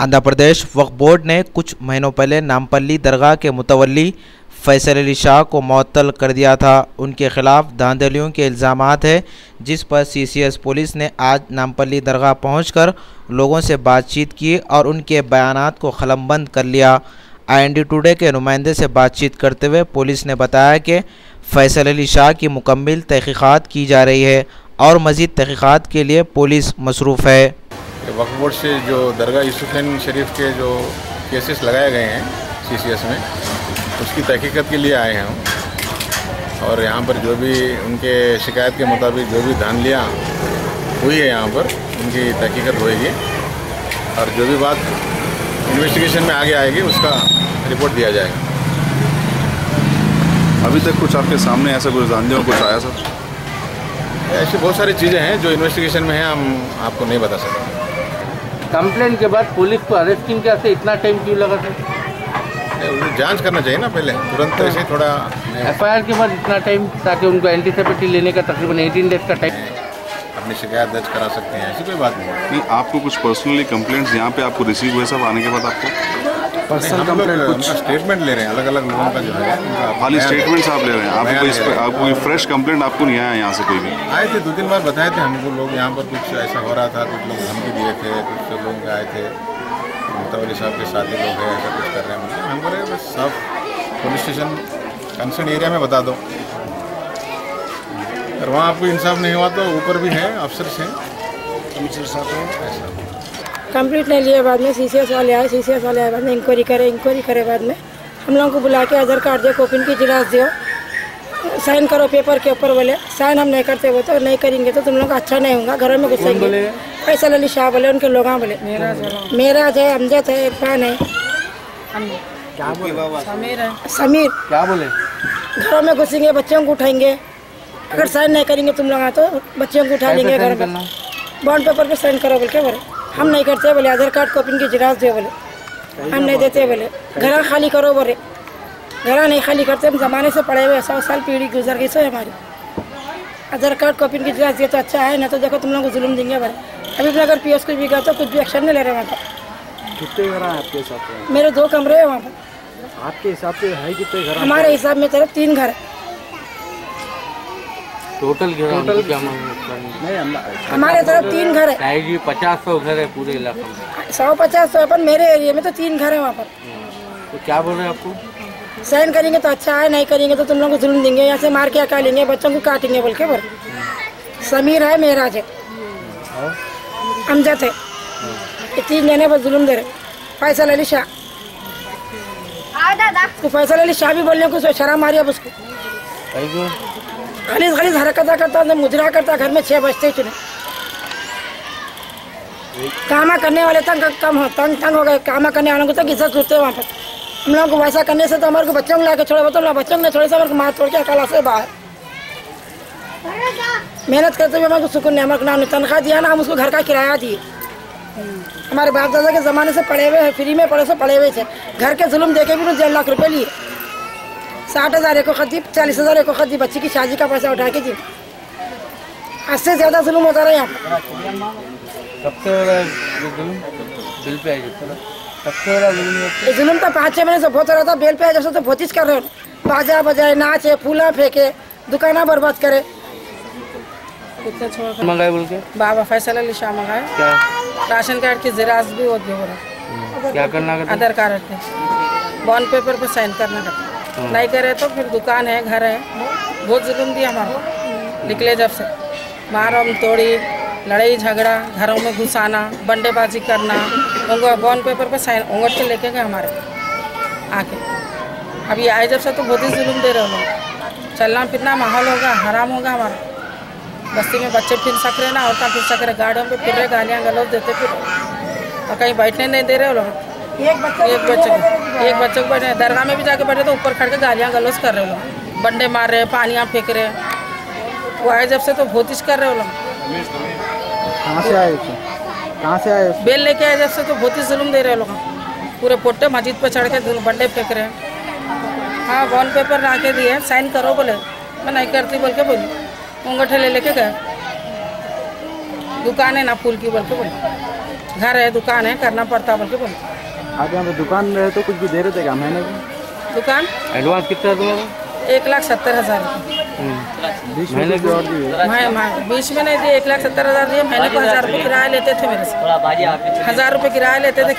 आंध्र प्रदेश वक्फ board ने कुछ महीनों पहले नामपल्ली दरगाह के मुतवल्ली फैसल अली शाह को मुअत्तल कर दिया था। उनके खिलाफ धांधलियों के इल्ज़ामात है, जिस पर सीसीएस पुलिस ने आज नामपल्ली दरगाह पहुंचकर लोगों से बातचीत की और उनके बयानात को कलमबंद कर लिया। IND टुडे के नुमाइंदे से बातचीत करते हुए पुलिस ने बताया कि फैसल अली शाह की मुकम्मल तहकीक़ात की जा रही है और मज़ीद तहकीक़ात के लिए पुलिस मसरूफ़ है। वक्फ बोर्ड से जो दरगाह यूसुफ़ैन शरीफ के जो केसेस लगाए गए हैं CCS में, उसकी तहकीक़त के लिए आए हैं हम। और यहाँ पर जो भी उनके शिकायत के मुताबिक जो भी धांधलियाँ हुई है यहाँ पर, उनकी तहकीक़त होएगी और जो भी बात इन्वेस्टिगेशन में आगे आएगी उसका रिपोर्ट दिया जाएगा। अभी तक कुछ आपके सामने ऐसा कुछ धांधलियों कुछ आया सर? ऐसी बहुत सारी चीज़ें हैं जो इन्वेस्टिगेशन में हैं, हम आपको नहीं बता सकते। कंप्लेंट के बाद पुलिस को अरेस्टिंग कैसे इतना टाइम क्यों लगा सर? जांच करना चाहिए ना पहले, तुरंत ऐसे थोड़ा FIR के बाद इतना टाइम, ताकि उनको एंटीसिपेटरी लेने का तकरीबन 18 डेज का टाइम। अपनी शिकायत दर्ज करा सकते हैं, ऐसी कोई बात नहीं। आपको कुछ पर्सनली कंप्लेंट्स यहाँ पे आपको रिसीव हुए सब आने के बाद आपको पर्सनल कंप्लेंट कुछ स्टेटमेंट ले रहे हैं, अलग अलग लोगों का जो है खाली स्टेटमेंट्स आप ले रहे हैं? आपको कोई फ्रेश कंप्लेंट आपको नहीं आया यहाँ से कोई भी? आए थे 2-3 बार, बताए थे हमको लोग यहाँ पर कुछ ऐसा हो रहा था, कुछ लोग धमकी दिए थे, कुछ लोग आए थे मुतवल्ली साहब के साथी लोग हैं, ऐसा कुछ कर रहे हैं। हम बोले बस सब पुलिस स्टेशन कंसर्न एरिया में बता दो, अगर वहाँ आपको इंसाफ नहीं हुआ तो ऊपर भी है अफसर हैं, कमिश्नर साहब हैं, ऐसा। कंप्लीट नहीं लिए बाद में CCS वाले आए, CCS वाले आए बाद में इंक्वायरी करे बाद में हम लोगों को बुला के आधार कार्ड दो, कॉपी की जिलास दो, साइन करो पेपर के ऊपर। बोले साइन हम नहीं करते, वो तो नहीं करेंगे तो तुम लोग अच्छा नहीं होगा, घरों में घुसेंगे। फैसल अली शाह बोले, उनके लोग बोले मेरा है, अमजद है, इरफान है, समीर क्या बोले? घरों में घुसेंगे, बच्चों को उठाएंगे, अगर साइन नहीं करेंगे तुम लोग तो बच्चों को उठा लेंगे, घर में बॉन्ड पेपर पे साइन करो बोल के। बोले हम नहीं करते, बोले आधार कार्ड कॉपी की जिलास दो, बोले हम नहीं देते, बोले घर खाली करो, बोले घर नहीं खाली करते, हम ज़माने से पढ़े हुए 100 साल पीढ़ी गुजर गई सो हमारी। आधार कार्ड कॉपी की जिलास दिए तो अच्छा है, ना तो देखो तुम लोग को जुल्म देंगे। बोले अभी भी अगर PS कुछ भी गया तो कुछ भी एक्शन नहीं ले रहे वहाँ पर। कितने घर हैं आपके हिसाब से? मेरे 2 कमरे हैं वहाँ पर। आपके हिसाब से है कितने घर? हमारे हिसाब में तरफ 3 घर है टोटल क्या नहीं, हमारे तरफ 3 घर है। 50-100 घर है पूरे इलाके में? 150 अपन मेरे एरिया में तो 3 घर है वहाँ पर। तो क्या बोल रहे हैं आपको? साइन करेंगे तो अच्छा है, नहीं करेंगे तो तुम लोग को जुल्म देंगे, यहाँ से मार के हटा लेंगे, बच्चों को काटेंगे बोल के। बोल समीर है, मेराज है, अमजद है, ये 3 जने बस जुल्म दे रहे। फैसल अली शाह, तो फैसल अली शाह भी बोलने को शर्म मारी अब उसको। गलीज हरकत करता, मुजरा करता, घर में 6 बजते चुने। कामा करने वाले तंग हो गए, कामा करने वालों को तक इज्जत करते वहाँ पर। हम लोगों को वैसा करने से तो हमारे को बच्चों को ला के छोड़े, तो बच्चों ने छोड़े से हमारे को मार तोड़ के कला से बाहर। मेहनत करते हुए हमारे को सुकून नहीं, हमारे को नाम तनख्वाह दिया ना, हम उसको घर का किराया दिए। हमारे बाप दादा के ज़माने से पढ़े हुए हैं, फ्री में पढ़े से पढ़े हुए थे, घर के जुल्म देके भी 1.5 लाख रुपये लिए। 60,000 एक खत दी, 40,000 एक खत दी, बच्ची की शादी का पैसा उठा के दी। 80 से ज़्यादा जुल्म होता रहा यहाँ पर। बिल पे जुल्म तो 5-6 महीने से बहुत हो रहा था। बेल पे आए जब से तो बहुत कर रहे हो, बाजा बजाए, नाचे, फूला फेंके, दुकाना बर्बाद करे। मंगाए बोल के बाबा फैसल अली शाह मंगाए। क्या? राशन कार्ड की जिरास भी हो रहा। क्या करना? आधार कार्ड पे बॉन्ड पेपर पे साइन करना का, नहीं करे तो फिर दुकान है, घर है, बहुत जुल्म दिया हमारा। निकले जब से मारम तोड़ी, लड़ाई झगड़ा, घरों में घुसाना, बंडेबाजी करना, उनको बॉन्ड पेपर पे साइन उंगट के लेके गए हमारे आके। अभी आए जब से तो बहुत ही जुल्म दे रहे लोग। चलना फिरना माहौल होगा, हराम होगा हमारा। बस्ती में बच्चे फिर सक रहे ना, औरतें फिर सक रहे, गाड़ियों पे फिर रहे, गालियाँ गलौज देते फिर, और कहीं बैठने नहीं दे रहे लोग। एक बच्चे को बैठे, दरगाह में भी जाके बैठे तो ऊपर खड़ के गालियाँ गलौज कर रहे लोग, बंडे मार रहे, पानियाँ फेंक रहे। वो आए जब से तो बहुत ही कर रहे लोग। कहाँ से आए? बेल लेके आए जब से तो बहुत ही जुल्म दे रहे लोग। पूरे पोटे मस्जिद पे चढ़ के बंडे फेंक रहे हैं। हाँ, बॉन्ड पेपर ला के दिए, साइन करो बोले, मैं नहीं करती बोल के बोली, अंगूठे ले लेके गए। दुकान है ना फूल की बोल के बोले। घर है, दुकान है, करना पड़ता बोल के बोलते। आप यहाँ पे दुकान रहे तो कुछ भी दे रहे थे क्या महीने को? दुकान एडवांस कितना तुम्हारा? 1,70,000 बीच में कुछ और दिए? बीच में नहीं दिए, 1,70,000 दिए। महीने को 1,000 रुपये किराया लेते थे मेरे से, 1,000 रुपये किराया लेते थे।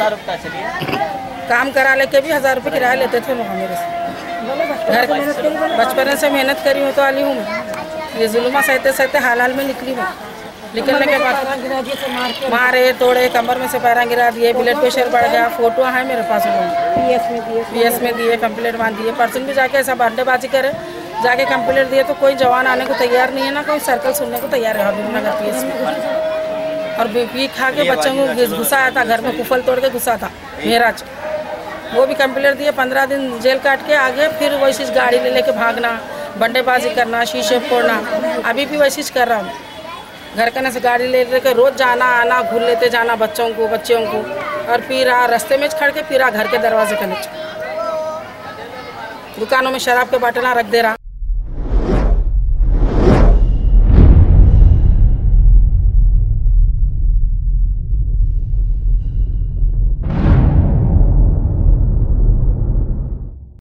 काम करा लेके भी 1,000 रुपये किराया लेते थे लोग मेरे से। घर बचपन से मेहनत करी हूँ तो आली हूँ मैं। ये जुल्मा सहते सहते हाल में निकली मैं। निकलने के बाद मारे तोड़े, कमर में से पैरा गिरा दिए, ब्लड प्रेशर बढ़ गया। फोटो है मेरे पास, पीएस में दिए, कंप्लेंट बांध दिए। पर्सन भी जाके ऐसा बर्थडेबाजी करे, जाके कंप्लेंट दिए तो कोई जवान आने को तैयार नहीं है, ना कोई सर्कल सुनने को तैयार है हबीबनगर पीएस में। और पी खा के बच्चों को घुसा आया था, घर में कुफल तोड़ के घुसा था मेराज। वो भी कंप्लेंट दिए, 15 दिन जेल काट के आगे फिर वैसी गाड़ी ले लेके भागना, बंडेबाजी करना, शीशे फोड़ना। अभी भी वैसी कर रहा हूँ। घर के से गाड़ी ले लेके रोज जाना आना, घूर लेते जाना बच्चों को और फिर रास्ते में खड़ के फिर घर के दरवाजे के नीचे दुकानों में शराब के बाटला रख दे रहा।